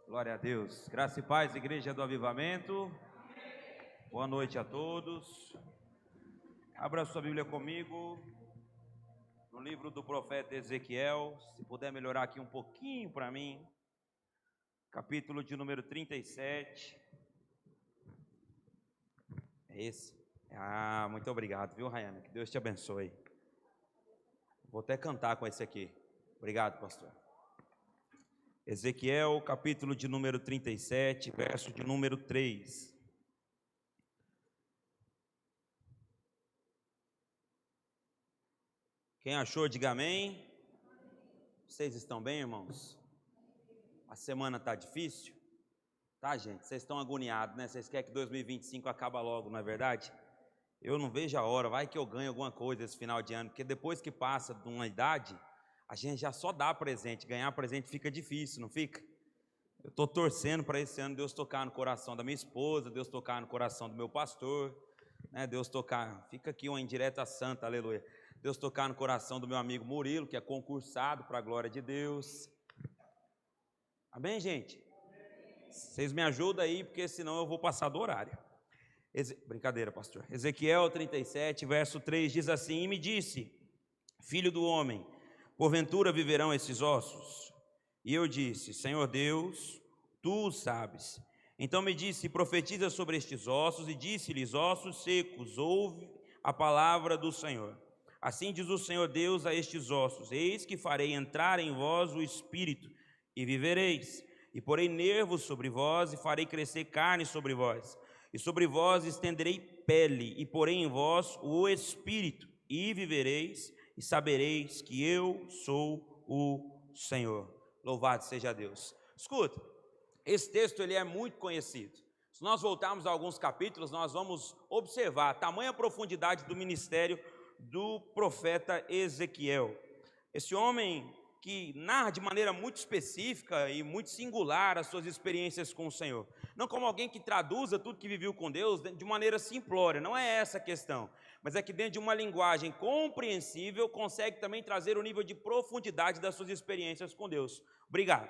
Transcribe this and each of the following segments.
Glória a Deus. Graça e paz, Igreja do Avivamento. Boa noite a todos. Abra sua Bíblia comigo no livro do profeta Ezequiel. Se puder melhorar aqui um pouquinho para mim. Capítulo de número 37. É esse? Muito obrigado, viu, Rayane? Que Deus te abençoe. Vou até cantar com esse aqui. Obrigado, pastor. Ezequiel, capítulo de número 37, verso de número 3. Quem achou, diga amém. Vocês estão bem, irmãos? A semana está difícil? Tá, gente? Vocês estão agoniados, né? Vocês querem que 2025 acabe logo, não é verdade? Eu não vejo a hora, vai que eu ganho alguma coisa esse final de ano, porque depois que passa de uma idade, a gente já só dá presente, ganhar presente fica difícil, não fica? Eu estou torcendo para esse ano Deus tocar no coração da minha esposa, Deus tocar no coração do meu pastor, né? Deus tocar, fica aqui uma indireta santa, aleluia. Deus tocar no coração do meu amigo Murilo, que é concursado para a glória de Deus. Amém, gente? Vocês me ajudam aí, porque senão eu vou passar do horário. Brincadeira, pastor. Ezequiel 37, verso 3 diz assim: E me disse, filho do homem, porventura viverão esses ossos? E eu disse, Senhor Deus, tu o sabes. Então me disse, profetiza sobre estes ossos, e disse-lhes, ossos secos, ouve a palavra do Senhor. Assim diz o Senhor Deus a estes ossos, eis que farei entrar em vós o espírito, e vivereis, e porei nervos sobre vós, e farei crescer carne sobre vós, e sobre vós estenderei pele, e porei em vós o espírito, e vivereis, e sabereis que eu sou o Senhor. Louvado seja Deus. Escuta, esse texto ele é muito conhecido. Se nós voltarmos a alguns capítulos, nós vamos observar a tamanha profundidade do ministério do profeta Ezequiel. Esse homem que narra de maneira muito específica e muito singular as suas experiências com o Senhor. Não como alguém que traduza tudo que viveu com Deus de maneira simplória, não é essa a questão. Mas é que dentro de uma linguagem compreensível, consegue também trazer o nível de profundidade das suas experiências com Deus. Obrigado.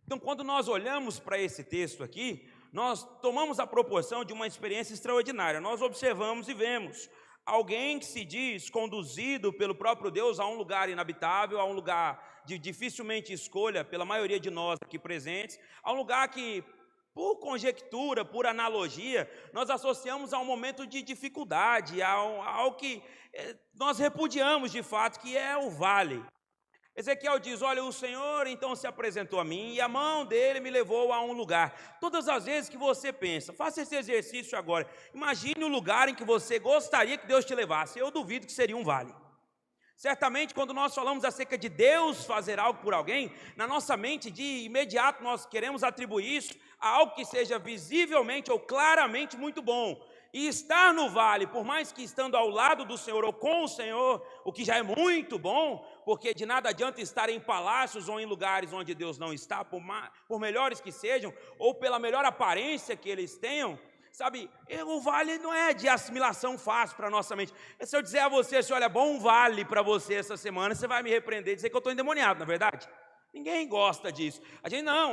Então, quando nós olhamos para esse texto aqui, nós tomamos a proporção de uma experiência extraordinária. Nós observamos e vemos alguém que se diz conduzido pelo próprio Deus a um lugar inabitável, a um lugar de dificilmente escolha pela maioria de nós aqui presentes, a um lugar que, por conjectura, por analogia, nós associamos a um momento de dificuldade, ao que nós repudiamos de fato, que é o vale. Ezequiel diz, olha, o Senhor então se apresentou a mim e a mão dele me levou a um lugar. Todas as vezes que você pensa, faça esse exercício agora, imagine o lugar em que você gostaria que Deus te levasse. Eu duvido que seria um vale. Certamente, quando nós falamos acerca de Deus fazer algo por alguém, na nossa mente, de imediato, nós queremos atribuir isso a algo que seja visivelmente ou claramente muito bom. E estar no vale, por mais que estando ao lado do Senhor ou com o Senhor, o que já é muito bom, porque de nada adianta estar em palácios ou em lugares onde Deus não está, por melhores que sejam, ou pela melhor aparência que eles tenham, sabe, o vale não é de assimilação fácil para a nossa mente. Se eu dizer a você, assim, olha, bom vale para você essa semana, você vai me repreender e dizer que eu estou endemoniado, não é verdade? Ninguém gosta disso. A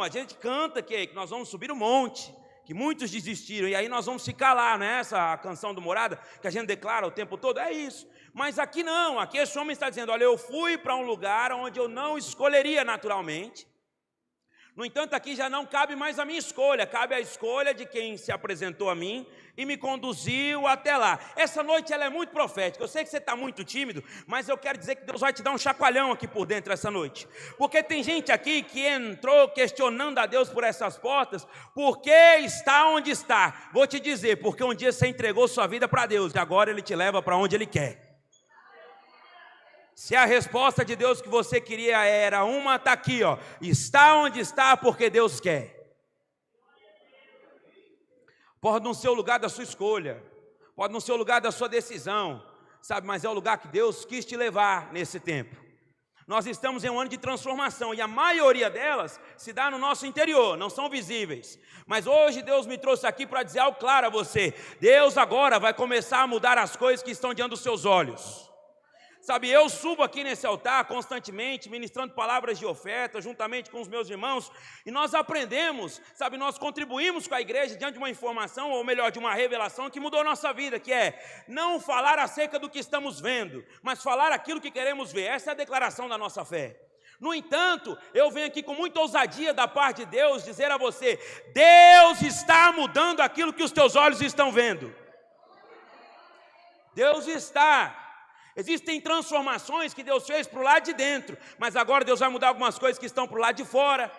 gente canta que nós vamos subir o monte, que muitos desistiram, e aí nós vamos ficar lá, né? Essa canção do Morada, que a gente declara o tempo todo, é isso. Mas aqui não, aqui esse homem está dizendo, olha, eu fui para um lugar onde eu não escolheria naturalmente. No entanto, aqui já não cabe mais a minha escolha, cabe a escolha de quem se apresentou a mim e me conduziu até lá. Essa noite ela é muito profética, eu sei que você está muito tímido, mas eu quero dizer que Deus vai te dar um chacoalhão aqui por dentro essa noite. Porque tem gente aqui que entrou questionando a Deus por essas portas, por que está onde está? Vou te dizer, porque um dia você entregou sua vida para Deus e agora Ele te leva para onde Ele quer. Se a resposta de Deus que você queria era uma, está aqui, ó. Está onde está porque Deus quer. Pode não ser o lugar da sua escolha, pode não ser o lugar da sua decisão, sabe, mas é o lugar que Deus quis te levar nesse tempo. Nós estamos em um ano de transformação e a maioria delas se dá no nosso interior, não são visíveis. Mas hoje Deus me trouxe aqui para dizer algo claro a você. Deus agora vai começar a mudar as coisas que estão diante dos seus olhos. Sabe, eu subo aqui nesse altar constantemente, ministrando palavras de oferta, juntamente com os meus irmãos, e nós aprendemos, sabe, nós contribuímos com a igreja diante de uma informação, ou melhor, de uma revelação que mudou a nossa vida, que é não falar acerca do que estamos vendo, mas falar aquilo que queremos ver. Essa é a declaração da nossa fé. No entanto, eu venho aqui com muita ousadia da parte de Deus dizer a você: Deus está mudando aquilo que os teus olhos estão vendo. Deus está. Existem transformações que Deus fez para o lado de dentro, mas agora Deus vai mudar algumas coisas que estão para o lado de fora.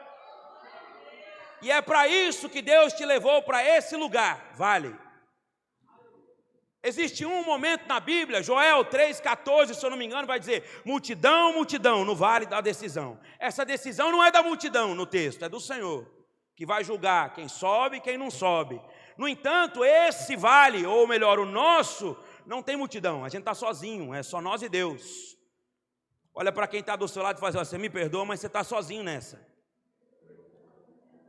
E é para isso que Deus te levou para esse lugar, vale. Existe um momento na Bíblia, Joel 3,14, se eu não me engano, vai dizer: multidão, multidão, no vale da decisão. Essa decisão não é da multidão no texto, é do Senhor, que vai julgar quem sobe e quem não sobe. No entanto, esse vale, ou melhor, o nosso, não tem multidão, a gente está sozinho, é só nós e Deus. Olha para quem está do seu lado e fala assim: você me perdoa, mas você está sozinho nessa.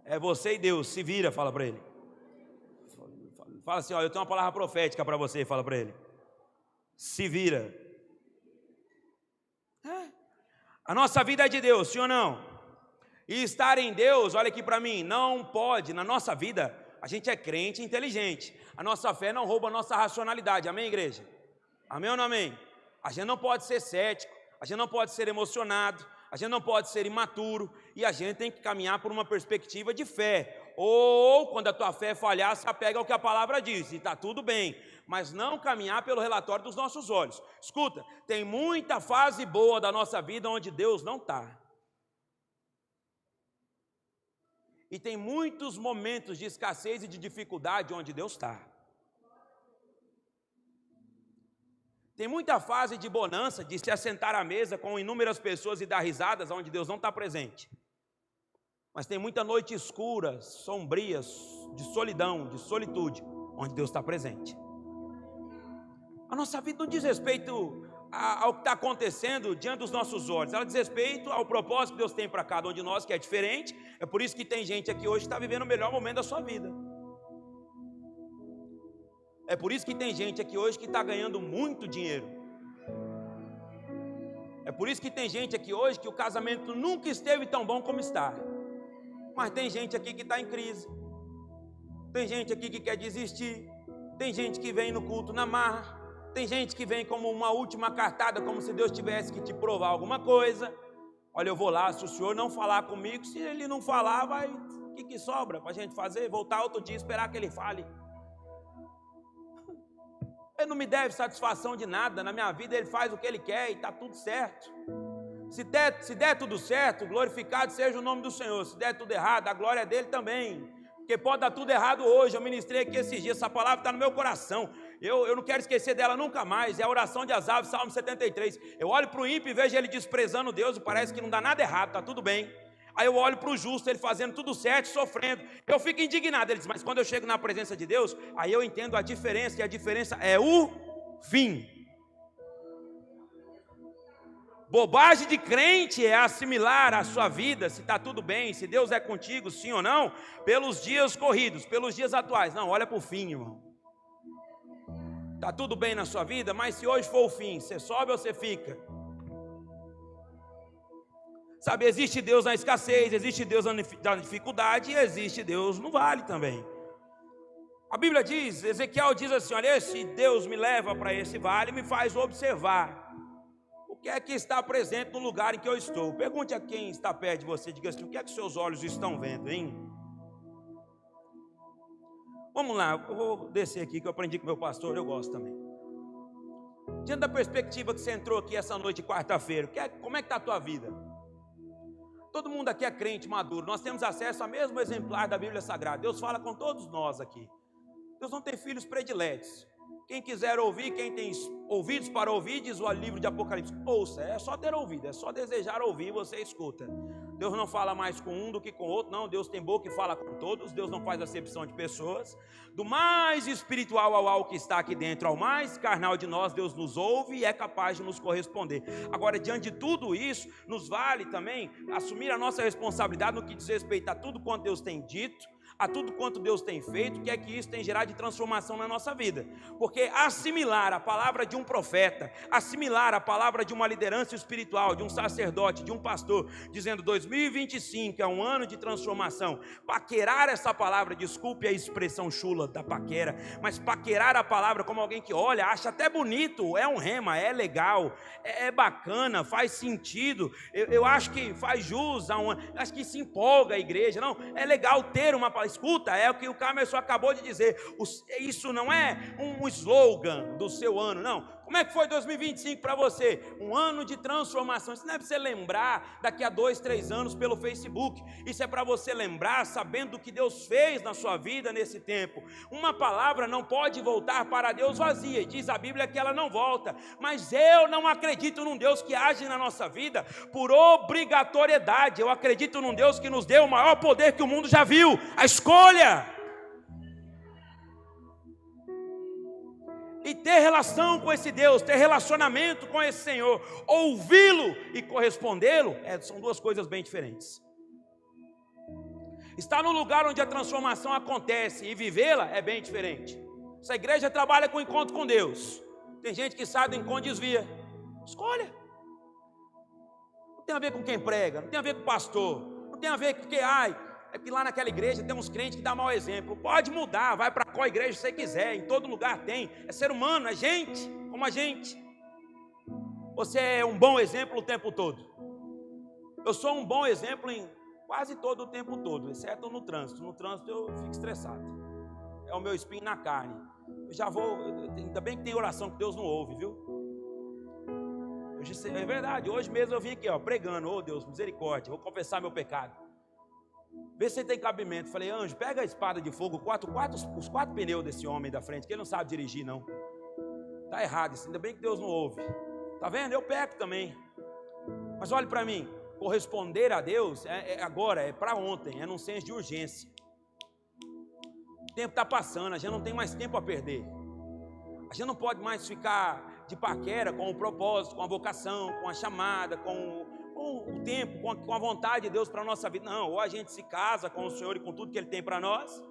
É você e Deus, se vira, fala para ele. Fala assim: ó, eu tenho uma palavra profética para você, fala para ele. Se vira. A nossa vida é de Deus, sim ou não? E estar em Deus, olha aqui para mim, não pode, na nossa vida, a gente é crente inteligente. A nossa fé não rouba a nossa racionalidade, amém, igreja? Amém ou não amém? A gente não pode ser cético, a gente não pode ser emocionado, a gente não pode ser imaturo, e a gente tem que caminhar por uma perspectiva de fé. Ou, quando a tua fé falhar, se apega ao que a palavra diz, e está tudo bem, mas não caminhar pelo relatório dos nossos olhos. Escuta, tem muita fase boa da nossa vida onde Deus não está. E tem muitos momentos de escassez e de dificuldade onde Deus está. Tem muita fase de bonança, de se assentar à mesa com inúmeras pessoas e dar risadas, onde Deus não está presente. Mas tem muita noite escura, sombrias, de solidão, de solitude, onde Deus está presente. A nossa vida não diz respeito ao que está acontecendo diante dos nossos olhos, ela diz respeito ao propósito que Deus tem para cada um de nós, que é diferente. É por isso que tem gente aqui hoje que está vivendo o melhor momento da sua vida. É por isso que tem gente aqui hoje que está ganhando muito dinheiro. É por isso que tem gente aqui hoje que o casamento nunca esteve tão bom como está. Mas tem gente aqui que está em crise. Tem gente aqui que quer desistir. Tem gente que vem no culto na marra. Tem gente que vem como uma última cartada, como se Deus tivesse que te provar alguma coisa. Olha, eu vou lá, se o senhor não falar comigo, se ele não falar, vai, o que sobra para a gente fazer? Voltar outro dia e esperar que ele fale. Ele não me deve satisfação de nada, na minha vida ele faz o que ele quer e está tudo certo. Se der tudo certo, glorificado seja o nome do Senhor. Se der tudo errado, a glória é dele também. Porque pode dar tudo errado hoje. Eu ministrei aqui esses dias, essa palavra está no meu coração. Eu não quero esquecer dela nunca mais. É a oração de Asaf, Salmo 73. Eu olho para o ímpio e vejo ele desprezando Deus e parece que não dá nada errado, está tudo bem. Aí eu olho para o justo, ele fazendo tudo certo, sofrendo. Eu fico indignado. Ele diz: mas quando eu chego na presença de Deus, aí eu entendo a diferença, e a diferença é o fim. Bobagem de crente é assimilar a sua vida, se está tudo bem, se Deus é contigo, sim ou não, pelos dias corridos, pelos dias atuais. Não, olha para o fim, irmão. Está tudo bem na sua vida, mas se hoje for o fim, você sobe ou você fica? Sabe, existe Deus na escassez, existe Deus na dificuldade, e existe Deus no vale também. A Bíblia diz, Ezequiel diz assim: olha, esse Deus me leva para esse vale e me faz observar o que é que está presente no lugar em que eu estou. Pergunte a quem está perto de você, diga assim: o que é que seus olhos estão vendo, hein? Vamos lá, eu vou descer aqui, que eu aprendi com meu pastor, eu gosto também. Diante da perspectiva que você entrou aqui essa noite de quarta-feira, como é que está a tua vida? Todo mundo aqui é crente maduro, nós temos acesso ao mesmo exemplar da Bíblia Sagrada. Deus fala com todos nós aqui. Deus não tem filhos prediletos. Quem quiser ouvir, quem tem ouvidos para ouvir, diz o livro de Apocalipse, ouça. É só ter ouvido, é só desejar ouvir, você escuta. Deus não fala mais com um do que com o outro, não. Deus tem boca e fala com todos. Deus não faz acepção de pessoas. Do mais espiritual ao que está aqui dentro, ao mais carnal de nós, Deus nos ouve e é capaz de nos corresponder. Agora, diante de tudo isso, nos vale também assumir a nossa responsabilidade no que diz respeito a tudo quanto Deus tem dito, a tudo quanto Deus tem feito, que é que isso tem gerado de transformação na nossa vida. Porque assimilar a palavra de um profeta, assimilar a palavra de uma liderança espiritual, de um sacerdote, de um pastor, dizendo 2025 é um ano de transformação, paquerar essa palavra, desculpe a expressão chula da paquera, mas paquerar a palavra como alguém que olha, acha até bonito, é um rema, é legal, é bacana, faz sentido, eu acho que faz jus acho que se empolga a igreja, não, é legal ter uma palavra. Escuta, é o que o Camerson acabou de dizer, isso não é um slogan do seu ano, não. Como é que foi 2025 para você? Um ano de transformação. Isso não é para você lembrar daqui a 2, 3 anos pelo Facebook. Isso é para você lembrar sabendo do que Deus fez na sua vida nesse tempo. Uma palavra não pode voltar para Deus vazia. Diz a Bíblia que ela não volta. Mas eu não acredito num Deus que age na nossa vida por obrigatoriedade. Eu acredito num Deus que nos deu o maior poder que o mundo já viu. A escolha. E ter relação com esse Deus, ter relacionamento com esse Senhor, ouvi-lo e correspondê-lo, são duas coisas bem diferentes. Estar no lugar onde a transformação acontece e vivê-la é bem diferente. Essa igreja trabalha com encontro com Deus. Tem gente que sai do encontro e desvia. Escolha. Não tem a ver com quem prega, não tem a ver com o pastor, não tem a ver com quem, é que lá naquela igreja tem uns crentes que dão mau exemplo. Pode mudar, vai para qual igreja você quiser, em todo lugar tem. É ser humano, é gente, como a gente. Você é um bom exemplo o tempo todo. Eu sou um bom exemplo em quase todo o tempo todo, exceto no trânsito. No trânsito eu fico estressado. É o meu espinho na carne. Eu já vou, ainda bem que tem oração que Deus não ouve, viu? É verdade, hoje mesmo eu vim aqui, pregando. Deus, misericórdia, vou confessar meu pecado. Vê se tem cabimento. Falei, anjo, pega a espada de fogo, os 4 pneus desse homem da frente, que ele não sabe dirigir, não. Está errado isso, ainda bem que Deus não ouve. Está vendo? Eu peco também. Mas olhe para mim, corresponder a Deus agora, é para ontem, é num senso de urgência. O tempo está passando, a gente não tem mais tempo a perder. A gente não pode mais ficar de paquera com o propósito, com a vocação, com a chamada, com o tempo, com a vontade de Deus para a nossa vida. Não, ou a gente se casa com o Senhor e com tudo que Ele tem para nós,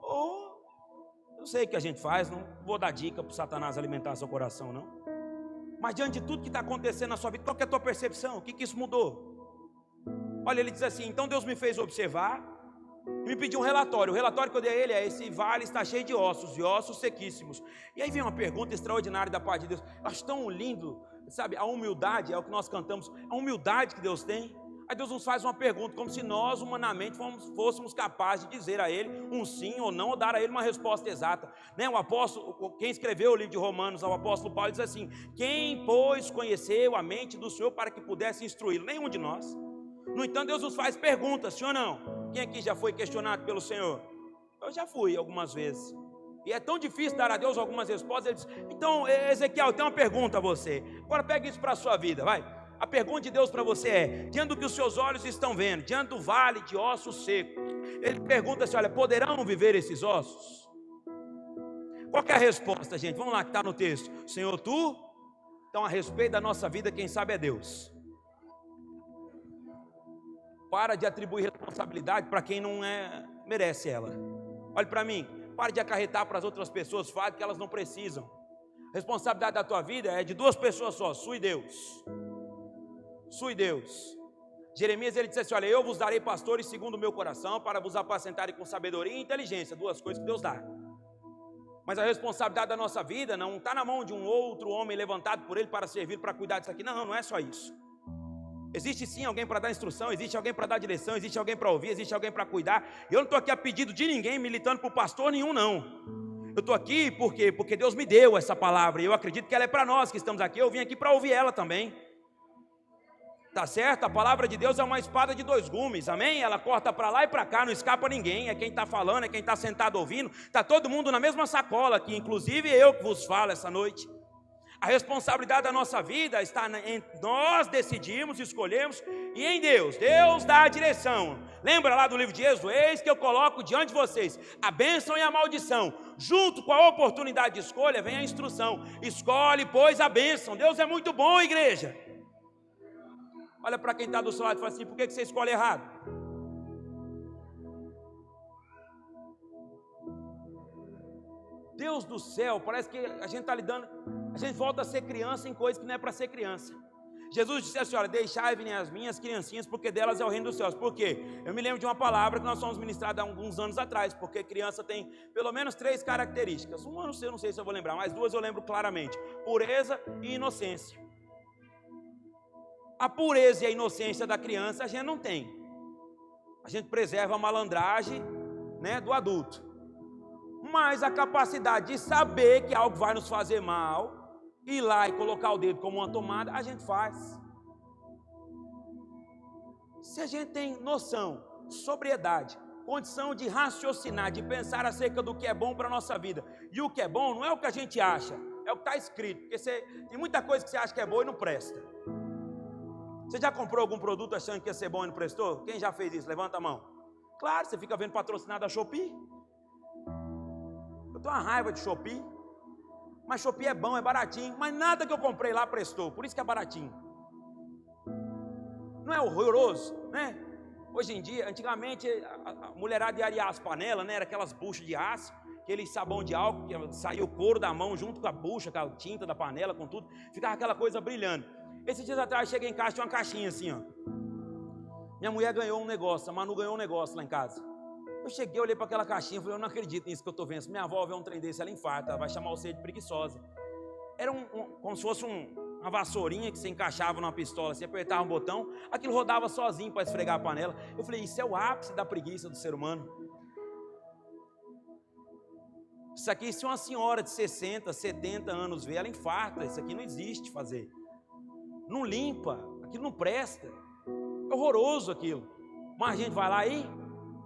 ou eu sei o que a gente faz, não vou dar dica para o Satanás alimentar seu coração, não. Mas diante de tudo que está acontecendo na sua vida, qual que é a tua percepção? O que isso mudou? Olha, ele diz assim, então Deus me fez observar e me pediu um relatório. O relatório que eu dei a ele é: esse vale está cheio de ossos, e ossos sequíssimos. E aí vem uma pergunta extraordinária da parte de Deus. Eu acho tão lindo, sabe, a humildade, é o que nós cantamos, a humildade que Deus tem. Aí Deus nos faz uma pergunta, como se nós humanamente fôssemos capazes de dizer a Ele um sim ou não, ou dar a Ele uma resposta exata, né? O apóstolo, quem escreveu o livro de Romanos, o apóstolo Paulo, diz assim: quem, pois, conheceu a mente do Senhor para que pudesse instruí-lo? Nenhum de nós. No entanto, Deus nos faz perguntas, sim ou não? Quem aqui já foi questionado pelo Senhor? Eu já fui algumas vezes. E é tão difícil dar a Deus algumas respostas. Ele diz: então, Ezequiel, eu tenho uma pergunta a você. Agora pega isso para a sua vida, vai. A pergunta de Deus para você é: diante do que os seus olhos estão vendo, diante do vale de ossos secos, Ele pergunta assim: olha, poderão viver esses ossos? Qual que é a resposta, gente? Vamos lá que está no texto. Senhor, tu? Então, a respeito da nossa vida, quem sabe é Deus. Para de atribuir responsabilidade para quem não merece ela. Olhe para mim, para de acarretar para as outras pessoas fato que elas não precisam. A responsabilidade da tua vida é de 2 pessoas só, sua e Deus. Sua e Deus. Jeremias, ele disse assim: olha, eu vos darei pastores segundo o meu coração, para vos apacentarem com sabedoria e inteligência, 2 coisas que Deus dá. Mas a responsabilidade da nossa vida não está na mão de um outro homem levantado por Ele para servir, para cuidar disso aqui. Não é só isso. Existe sim alguém para dar instrução, existe alguém para dar direção, existe alguém para ouvir, existe alguém para cuidar. E eu não estou aqui a pedido de ninguém, militando para o pastor nenhum, não. Eu estou aqui porque Deus me deu essa palavra, e eu acredito que ela é para nós que estamos aqui. Eu vim aqui para ouvir ela também. Tá certo? A palavra de Deus é uma espada de 2 gumes, amém? Ela corta para lá e para cá, não escapa ninguém. É quem está falando, é quem está sentado ouvindo. Está todo mundo na mesma sacola aqui, inclusive eu que vos falo essa noite. A responsabilidade da nossa vida está em nós decidimos, escolhemos, e em Deus. Deus dá a direção. Lembra lá do livro de Êxodo? Eis que eu coloco diante de vocês a bênção e a maldição. Junto com a oportunidade de escolha vem a instrução. Escolhe, pois, a bênção. Deus é muito bom, igreja. Olha para quem está do seu lado e fala assim: por que você escolhe errado? Deus do céu, parece que a gente está lidando, a gente volta a ser criança em coisas que não é para ser criança. Jesus disse assim: olha, deixai virem as minhas criancinhas, porque delas é o reino dos céus. Por quê? Eu me lembro de uma palavra que nós fomos ministrados há alguns anos atrás, porque criança tem pelo menos 3 características. Uma eu não sei se eu vou lembrar, mas 2 eu lembro claramente: pureza e inocência. A pureza e a inocência da criança a gente não tem. A gente preserva a malandragem, né, do adulto. Mas a capacidade de saber que algo vai nos fazer mal, ir lá e colocar o dedo como uma tomada, a gente faz. Se a gente tem noção, sobriedade, condição de raciocinar, de pensar acerca do que é bom para a nossa vida, e o que é bom não é o que a gente acha, é o que está escrito, porque tem muita coisa que você acha que é boa e não presta. Você já comprou algum produto achando que ia ser bom e não prestou? Quem já fez isso? Levanta a mão. Claro, você fica vendo patrocinado da Shopee. Eu tenho uma raiva de Shopee. Mas Shopee é bom, é baratinho, mas nada que eu comprei lá prestou, por isso que é baratinho. Não é horroroso, né? Hoje em dia, antigamente, a mulherada ia arear as panelas, né? Era aquelas buchas de aço, aquele sabão de álcool, que saía o couro da mão junto com a bucha, com a tinta da panela, com tudo, ficava aquela coisa brilhando. Esses dias atrás, cheguei em casa, tinha uma caixinha assim, ó. Minha mulher ganhou um negócio, a Manu ganhou um negócio lá em casa. Eu cheguei, olhei para aquela caixinha, falei, eu não acredito nisso que eu estou vendo. Se minha avó ver um trem desse, ela infarta, ela vai chamar você de preguiçosa. Era como se fosse uma vassourinha que você encaixava numa pistola, você apertava um botão, aquilo rodava sozinho para esfregar a panela. Eu falei, isso é o ápice da preguiça do ser humano. Isso aqui, se uma senhora de 60, 70 anos ver, ela infarta. Isso aqui não existe fazer. Não limpa, aquilo não presta. É horroroso aquilo. Mas a gente vai lá e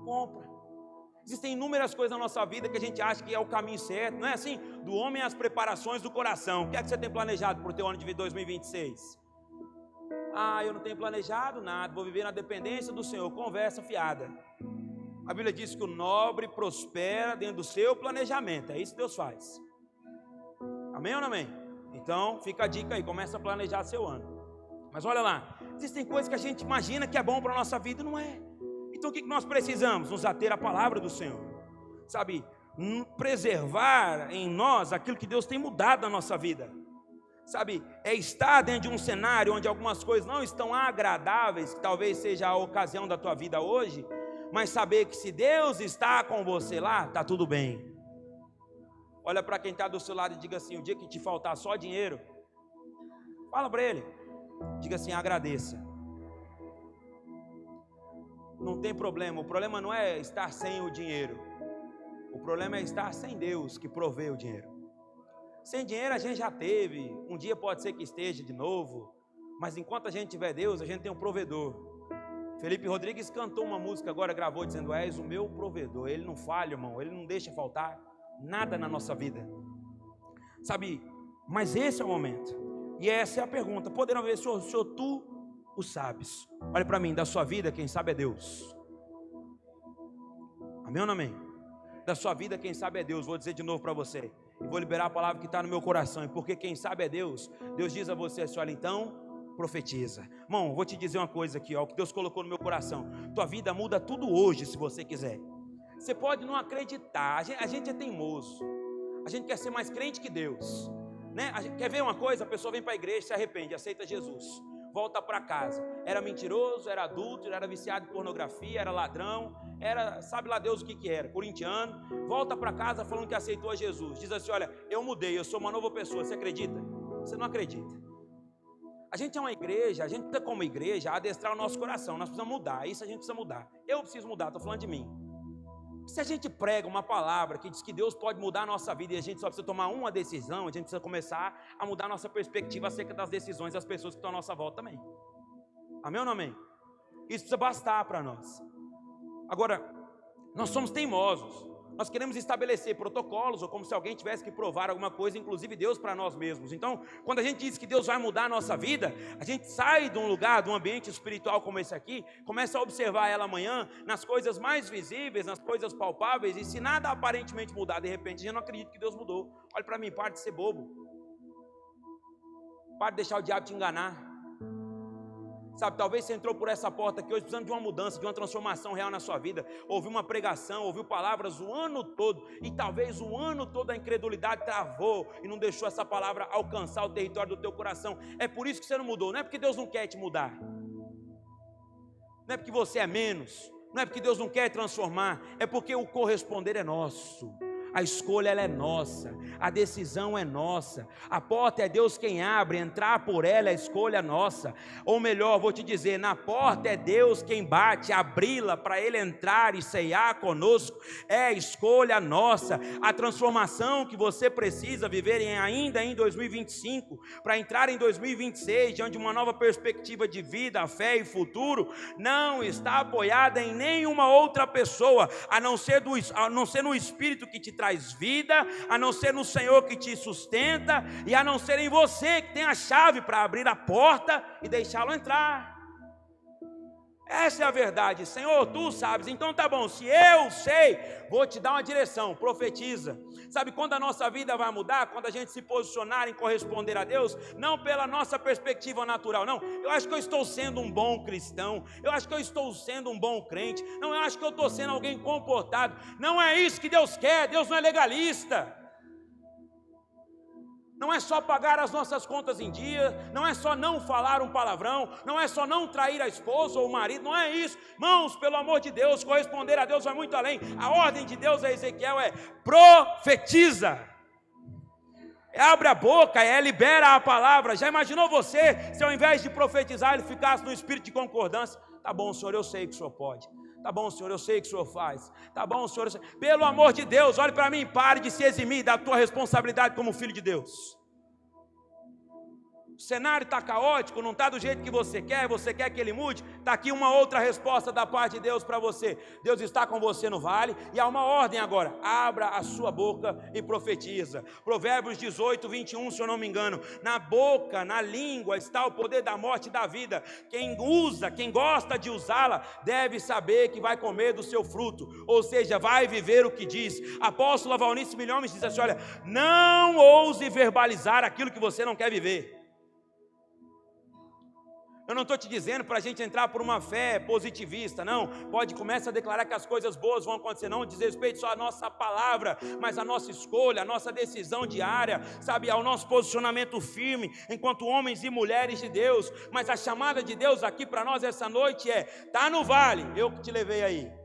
compra. Existem inúmeras coisas na nossa vida que a gente acha que é o caminho certo, não é assim? Do homem às preparações do coração. O que é que você tem planejado para o teu ano de 2026? Ah, eu não tenho planejado nada, vou viver na dependência do Senhor. Conversa fiada. A Bíblia diz que o nobre prospera dentro do seu planejamento. É isso que Deus faz. Amém ou não amém? Então, fica a dica aí, começa a planejar seu ano. Mas olha lá, existem coisas que a gente imagina que é bom para a nossa vida e não é. Então o que nós precisamos? Nos ater à palavra do Senhor. Sabe, preservar em nós aquilo que Deus tem mudado na nossa vida. Sabe, é estar dentro de um cenário onde algumas coisas não estão agradáveis, que talvez seja a ocasião da tua vida hoje, mas saber que se Deus está com você lá, está tudo bem. Olha para quem está do seu lado e diga assim, o dia que te faltar só dinheiro, fala para ele, diga assim, agradeça. Não tem problema, o problema não é estar sem o dinheiro, o problema é estar sem Deus que provê o dinheiro. Sem dinheiro a gente já teve, um dia pode ser que esteja de novo, mas enquanto a gente tiver Deus, a gente tem um provedor. Felipe Rodrigues cantou uma música agora, gravou dizendo, és o meu provedor, ele não falha, irmão, ele não deixa faltar nada na nossa vida. Sabe, mas esse é o momento, e essa é a pergunta, poderão ver, Senhor, tu o sabes. Olha para mim, da sua vida quem sabe é Deus. Amém ou não amém? Da sua vida quem sabe é Deus. Vou dizer de novo para você, e vou liberar a palavra que está no meu coração, e porque quem sabe é Deus. Deus diz a você assim, olha, então profetiza. Irmão, vou te dizer uma coisa aqui, ó, o que Deus colocou no meu coração. Tua vida muda tudo hoje, se você quiser. Você pode não acreditar, a gente é teimoso, a gente quer ser mais crente que Deus, né? Quer ver uma coisa? A pessoa vem para a igreja, se arrepende, aceita Jesus, volta para casa, era mentiroso, era adúltero, era viciado em pornografia, era ladrão, era, sabe lá Deus o que era, corintiano, volta para casa falando que aceitou a Jesus, diz assim, olha, eu mudei, eu sou uma nova pessoa, você acredita? Você não acredita. A gente é uma igreja, a gente precisa como igreja adestrar o nosso coração, nós precisamos mudar, isso a gente precisa mudar, eu preciso mudar, estou falando de mim. Se a gente prega uma palavra que diz que Deus pode mudar a nossa vida e a gente só precisa tomar uma decisão, a gente precisa começar a mudar a nossa perspectiva acerca das decisões das pessoas que estão à nossa volta também. Amém ou não amém? Isso precisa bastar para nós. Agora, nós somos teimosos, nós queremos estabelecer protocolos, ou como se alguém tivesse que provar alguma coisa, inclusive Deus para nós mesmos. Então, quando a gente diz que Deus vai mudar a nossa vida, a gente sai de um lugar, de um ambiente espiritual como esse aqui, começa a observar ela amanhã, nas coisas mais visíveis, nas coisas palpáveis, e se nada aparentemente mudar, de repente, a gente não acredita que Deus mudou. Olha para mim, para de ser bobo, para de deixar o diabo te enganar. Sabe, talvez você entrou por essa porta aqui hoje precisando de uma mudança, de uma transformação real na sua vida. Ouviu uma pregação, ouviu palavras o ano todo, e talvez o ano todo a incredulidade travou e não deixou essa palavra alcançar o território do teu coração. É por isso que você não mudou. Não é porque Deus não quer te mudar, não é porque você é menos, não é porque Deus não quer transformar, é porque o corresponder é nosso. A escolha ela é nossa, a decisão é nossa, a porta é Deus quem abre, entrar por ela é escolha nossa. Ou melhor, vou te dizer, na porta é Deus quem bate, abri-la para Ele entrar e ceiar conosco, é escolha nossa. A transformação que você precisa viver ainda em 2025, para entrar em 2026, diante de uma nova perspectiva de vida, fé e futuro, não está apoiada em nenhuma outra pessoa, a não ser no Espírito que te traz vida, a não ser no Senhor que te sustenta, e a não ser em você que tem a chave para abrir a porta e deixá-lo entrar. Essa é a verdade. Senhor, tu sabes, então tá bom, se eu sei, vou te dar uma direção, profetiza. Sabe quando a nossa vida vai mudar? Quando a gente se posicionar em corresponder a Deus, não pela nossa perspectiva natural, não, eu acho que eu estou sendo um bom cristão, eu acho que eu estou sendo um bom crente, não, eu acho que eu estou sendo alguém comportado. Não é isso que Deus quer, Deus não é legalista. Não é só pagar as nossas contas em dia, não é só não falar um palavrão, não é só não trair a esposa ou o marido, não é isso. Irmãos, pelo amor de Deus, corresponder a Deus vai muito além. A ordem de Deus a Ezequiel é profetiza. Abre a boca, libera a palavra. Já imaginou você, se ao invés de profetizar, ele ficasse no espírito de concordância? Tá bom, Senhor, eu sei que o Senhor pode. Tá bom, Senhor, eu sei que o Senhor faz. Tá bom, Senhor, pelo amor de Deus, olhe para mim, pare de se eximir da tua responsabilidade como filho de Deus. O cenário está caótico, não está do jeito que você quer que ele mude. Está aqui uma outra resposta da parte de Deus para você. Deus está com você no vale, e há uma ordem agora: abra a sua boca e profetiza. Provérbios 18, 21, se eu não me engano. Na boca, na língua está o poder da morte e da vida. Quem gosta de usá-la, deve saber que vai comer do seu fruto, ou seja, vai viver o que diz. Apóstolo Valnice Milhomes diz assim: olha, não ouse verbalizar aquilo que você não quer viver. Eu não estou te dizendo para a gente entrar por uma fé positivista, não. Começa a declarar que as coisas boas vão acontecer, não diz respeito só à nossa palavra, mas à nossa escolha, à nossa decisão diária, sabe, ao nosso posicionamento firme, enquanto homens e mulheres de Deus. Mas a chamada de Deus aqui para nós essa noite é: está no vale, eu que te levei aí.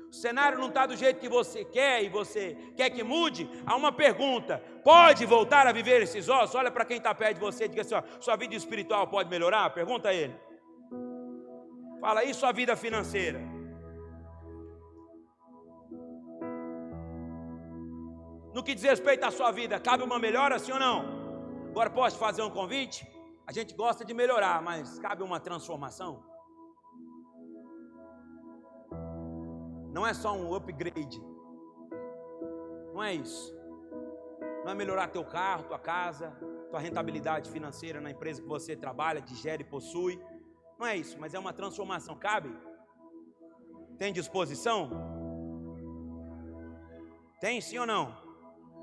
O cenário não está do jeito que você quer, e você quer que mude. Há uma pergunta: pode voltar a viver esses ossos? Olha para quem está perto de você e diga assim: ó, sua vida espiritual pode melhorar? Pergunta a ele. Fala aí, sua vida financeira. No que diz respeito à sua vida, cabe uma melhora, sim ou não? Agora posso fazer um convite? A gente gosta de melhorar, mas cabe uma transformação? Não é só um upgrade, não é isso. Não é melhorar teu carro, tua casa, tua rentabilidade financeira na empresa que você trabalha, digere e possui. Não é isso, mas é uma transformação. Cabe? Tem disposição? Tem, sim ou não?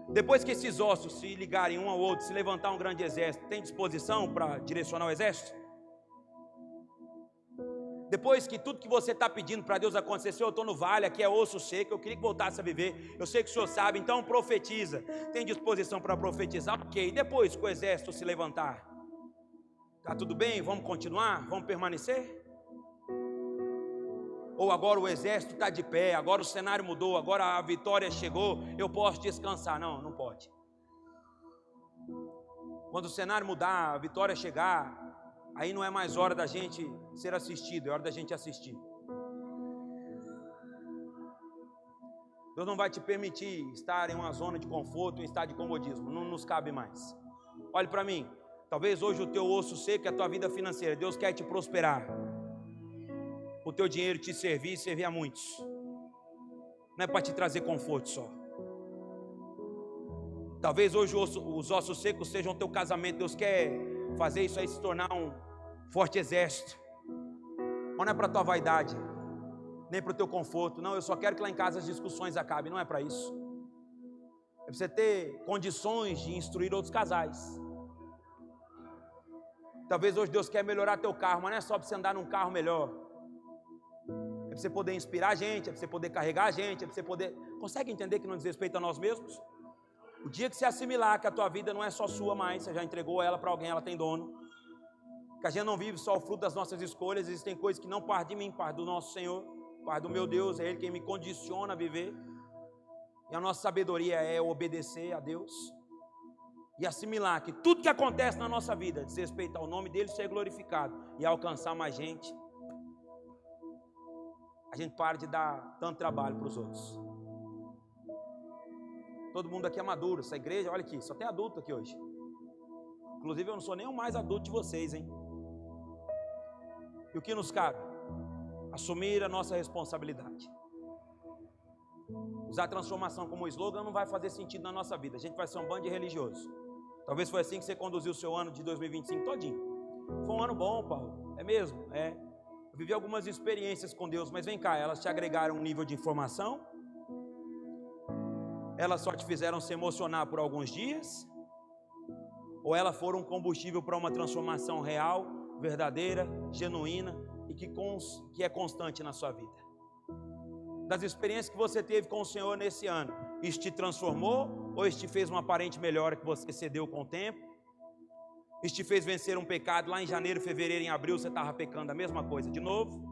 Depois que esses ossos se ligarem um ao outro, se levantar um grande exército, tem disposição para direcionar o exército? Depois que tudo que você está pedindo para Deus acontecer: Senhor, eu estou no vale, aqui é osso seco, eu queria que voltasse a viver, eu sei que o Senhor sabe, então profetiza. Tem disposição para profetizar? Ok. Depois que o exército se levantar, está tudo bem? Vamos continuar? Vamos permanecer? Ou agora o exército está de pé, agora o cenário mudou, agora a vitória chegou, eu posso descansar? Não, não pode. Quando o cenário mudar, a vitória chegar, aí não é mais hora da gente ser assistido, é hora da gente assistir. Deus não vai te permitir estar em uma zona de conforto, em estado de comodismo, não nos cabe mais. Olhe para mim, talvez hoje o teu osso seco é a tua vida financeira. Deus quer te prosperar, o teu dinheiro te servir e servir a muitos. Não é para te trazer conforto só. Talvez hoje os ossos secos sejam o teu casamento. Deus quer fazer isso aí se tornar um forte exército. Mas não é para a tua vaidade, nem para o teu conforto. Não, eu só quero que lá em casa as discussões acabem. Não é para isso. É para você ter condições de instruir outros casais. Talvez hoje Deus quer melhorar teu carro, mas não é só para você andar num carro melhor. É para você poder inspirar a gente, é para você poder carregar a gente, é para você poder... Consegue entender que não diz respeito a nós mesmos? O dia que você assimilar que a tua vida não é só sua mais, você já entregou ela para alguém, ela tem dono. Que a gente não vive só o fruto das nossas escolhas, existem coisas que não partem de mim, partem do nosso Senhor, partem do meu Deus, é Ele quem me condiciona a viver. E a nossa sabedoria é obedecer a Deus e assimilar que tudo que acontece na nossa vida diz respeito ao nome dele ser glorificado e alcançar mais gente. A gente para de dar tanto trabalho para os outros. Todo mundo aqui é maduro, essa igreja, olha aqui, só tem adulto aqui hoje. Inclusive eu não sou nem o mais adulto de vocês, hein? E o que nos cabe? Assumir a nossa responsabilidade. Usar a transformação como slogan não vai fazer sentido na nossa vida. A gente vai ser um bando de religioso. Talvez foi assim que você conduziu o seu ano de 2025 todinho. Foi um ano bom, Paulo. É mesmo? É. Eu vivi algumas experiências com Deus, mas vem cá, elas te agregaram um nível de informação? Elas só te fizeram se emocionar por alguns dias? Ou elas foram um combustível para uma transformação real, verdadeira, genuína e que é constante na sua vida? Das experiências que você teve com o Senhor nesse ano, isso te transformou ou isso te fez uma aparente melhora que você cedeu com o tempo? Isso te fez vencer um pecado lá em janeiro, fevereiro, em abril você estava pecando a mesma coisa de novo?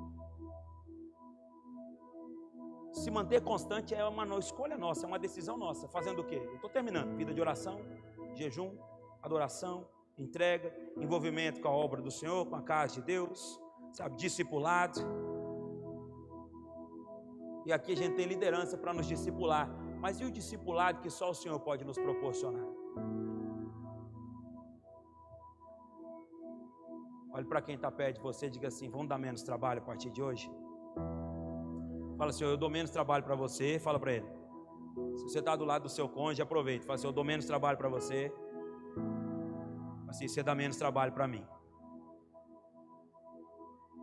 Se manter constante é uma escolha nossa, é uma decisão nossa. Fazendo o quê? Eu estou terminando. Vida de oração, jejum, adoração, entrega, envolvimento com a obra do Senhor, com a casa de Deus, sabe, discipulado. E aqui a gente tem liderança para nos discipular. Mas e o discipulado que só o Senhor pode nos proporcionar? Olhe para quem está perto de você e diga assim: vamos dar menos trabalho a partir de hoje? Fala assim: eu dou menos trabalho para você. Fala para ele. Se você está do lado do seu cônjuge, aproveita. Fala assim: eu dou menos trabalho para você. Assim, você dá menos trabalho para mim.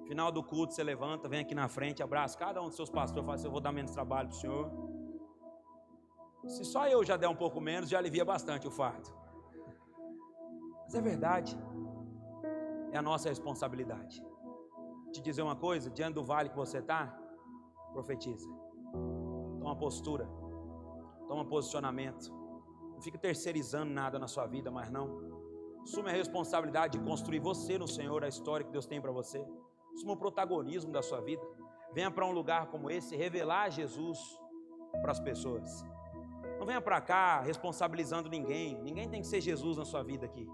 Final do culto, você levanta, vem aqui na frente, abraça cada um dos seus pastores. Fala assim: eu vou dar menos trabalho para o senhor. Se só eu já der um pouco menos, já alivia bastante o fardo. Mas é verdade. É a nossa responsabilidade. Te dizer uma coisa, diante do vale que você está, profetiza. Toma postura. Toma posicionamento. Não fica terceirizando nada na sua vida, mas não. Assume a responsabilidade de construir você no Senhor, a história que Deus tem para você. Assuma o protagonismo da sua vida. Venha para um lugar como esse revelar Jesus para as pessoas. Não venha para cá responsabilizando ninguém. Ninguém tem que ser Jesus na sua vida aqui.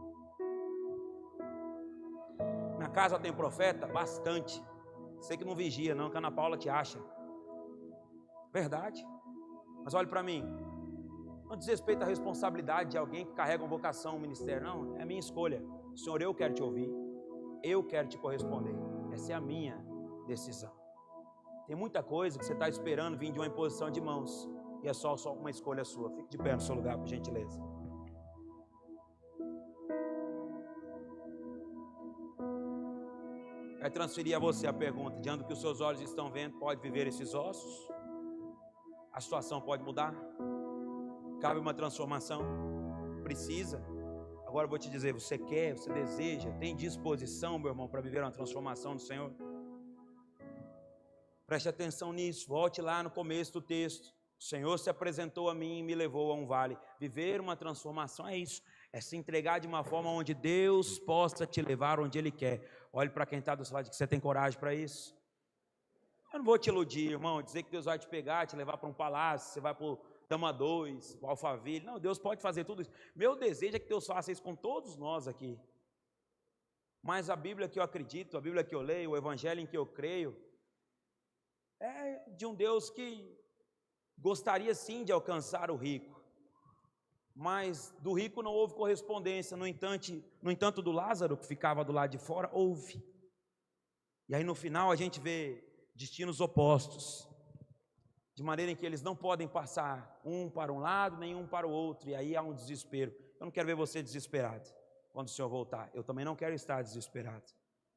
Na casa tem profeta? Bastante. Sei que não vigia não, que a Ana Paula te acha. Verdade. Mas olhe para mim. Não diz respeito à responsabilidade de alguém que carrega uma vocação, um ministério. Não, é a minha escolha. Senhor, eu quero te ouvir. Eu quero te corresponder. Essa é a minha decisão. Tem muita coisa que você está esperando vir de uma imposição de mãos. E é só uma escolha sua. Fique de pé no seu lugar, por gentileza. Vai transferir a você a pergunta: diante do que os seus olhos estão vendo, pode viver esses ossos? A situação pode mudar? Cabe uma transformação? Precisa? Agora eu vou te dizer, você quer, você deseja, tem disposição, meu irmão, para viver uma transformação do Senhor? Preste atenção nisso, volte lá no começo do texto. O Senhor se apresentou a mim e me levou a um vale. Viver uma transformação é isso, é se entregar de uma forma onde Deus possa te levar onde Ele quer. Olhe para quem está do seu lado, que você tem coragem para isso. Eu não vou te iludir, irmão, dizer que Deus vai te pegar, te levar para um palácio, você vai para o Dama 2, para o Alphaville. Não, Deus pode fazer tudo isso. Meu desejo é que Deus faça isso com todos nós aqui. Mas a Bíblia que eu acredito, a Bíblia que eu leio, o Evangelho em que eu creio, é de um Deus que gostaria sim de alcançar o rico. Mas do rico não houve correspondência, no entanto do Lázaro, que ficava do lado de fora, houve. E aí no final a gente vê destinos opostos, de maneira em que eles não podem passar um para um lado, nem um para o outro, e aí há um desespero. Eu não quero ver você desesperado quando o Senhor voltar, eu também não quero estar desesperado.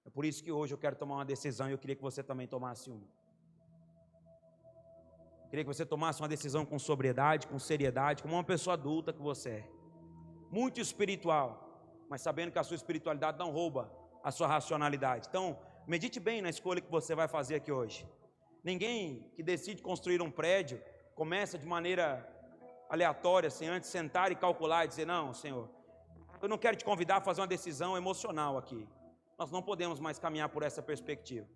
É por isso que hoje eu quero tomar uma decisão, e eu queria que você também tomasse uma. Eu queria que você tomasse uma decisão com sobriedade, com seriedade, como uma pessoa adulta que você é. Muito espiritual, mas sabendo que a sua espiritualidade não rouba a sua racionalidade. Então, medite bem na escolha que você vai fazer aqui hoje. Ninguém que decide construir um prédio começa de maneira aleatória, sem antes sentar e calcular e dizer: não, Senhor, eu não quero te convidar a fazer uma decisão emocional aqui. Nós não podemos mais caminhar por essa perspectiva.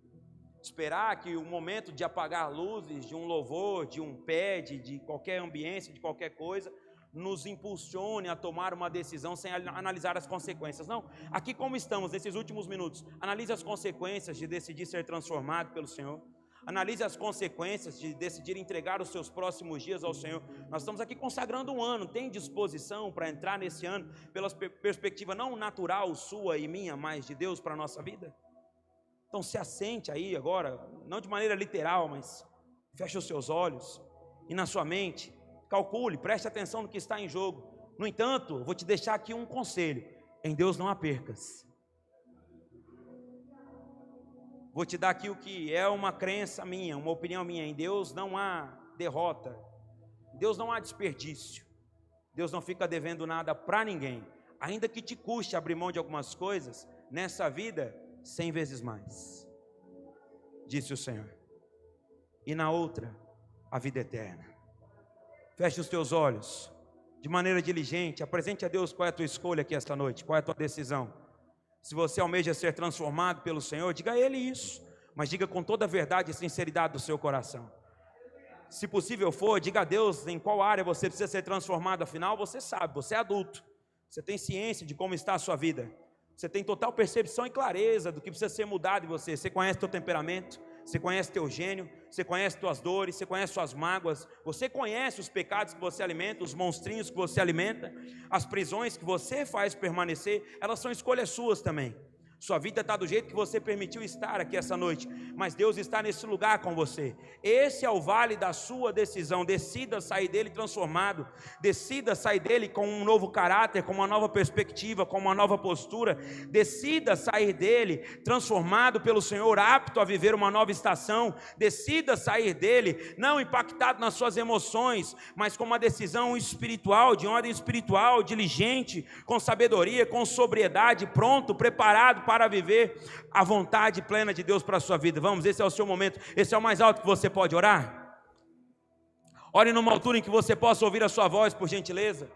Esperar que o momento de apagar luzes, de um louvor, de um PED, de qualquer ambiência, de qualquer coisa, nos impulsione a tomar uma decisão sem analisar as consequências. Não, aqui como estamos nesses últimos minutos, analise as consequências de decidir ser transformado pelo Senhor. Analise as consequências de decidir entregar os seus próximos dias ao Senhor. Nós estamos aqui consagrando um ano. Tem disposição para entrar nesse ano pela perspectiva não natural sua e minha, mas de Deus para a nossa vida? Então se assente aí agora, não de maneira literal, mas feche os seus olhos e na sua mente calcule, preste atenção no que está em jogo. No entanto, vou te deixar aqui um conselho: em Deus não há percas. Vou te dar aqui o que é uma crença minha, uma opinião minha: em Deus não há derrota, em Deus não há desperdício, Deus não fica devendo nada para ninguém, ainda que te custe abrir mão de algumas coisas, nessa vida, 100 vezes mais, disse o Senhor, e na outra, a vida eterna. Feche os teus olhos, de maneira diligente, apresente a Deus qual é a tua escolha aqui esta noite, qual é a tua decisão. Se você almeja ser transformado pelo Senhor, diga a Ele isso, mas diga com toda a verdade e sinceridade do seu coração. Se possível for, diga a Deus em qual área você precisa ser transformado. Afinal, você sabe, você é adulto, você tem ciência de como está a sua vida, você tem total percepção e clareza do que precisa ser mudado em você. Você conhece teu temperamento, você conhece teu gênio, você conhece tuas dores, você conhece suas mágoas, você conhece os pecados que você alimenta, os monstrinhos que você alimenta, as prisões que você faz permanecer, elas são escolhas suas também. Sua vida está do jeito que você permitiu estar aqui essa noite, mas Deus está nesse lugar com você. Esse é o vale da sua decisão. Decida sair dele transformado, decida sair dele com um novo caráter, com uma nova perspectiva, com uma nova postura. Decida sair dele transformado pelo Senhor, apto a viver uma nova estação. Decida sair dele não impactado nas suas emoções, mas com uma decisão espiritual, de ordem espiritual, diligente, com sabedoria, com sobriedade, pronto, preparado para viver a vontade plena de Deus para a sua vida. Vamos, esse é o seu momento, esse é o mais alto que você pode orar. Ore numa altura em que você possa ouvir a sua voz, por gentileza.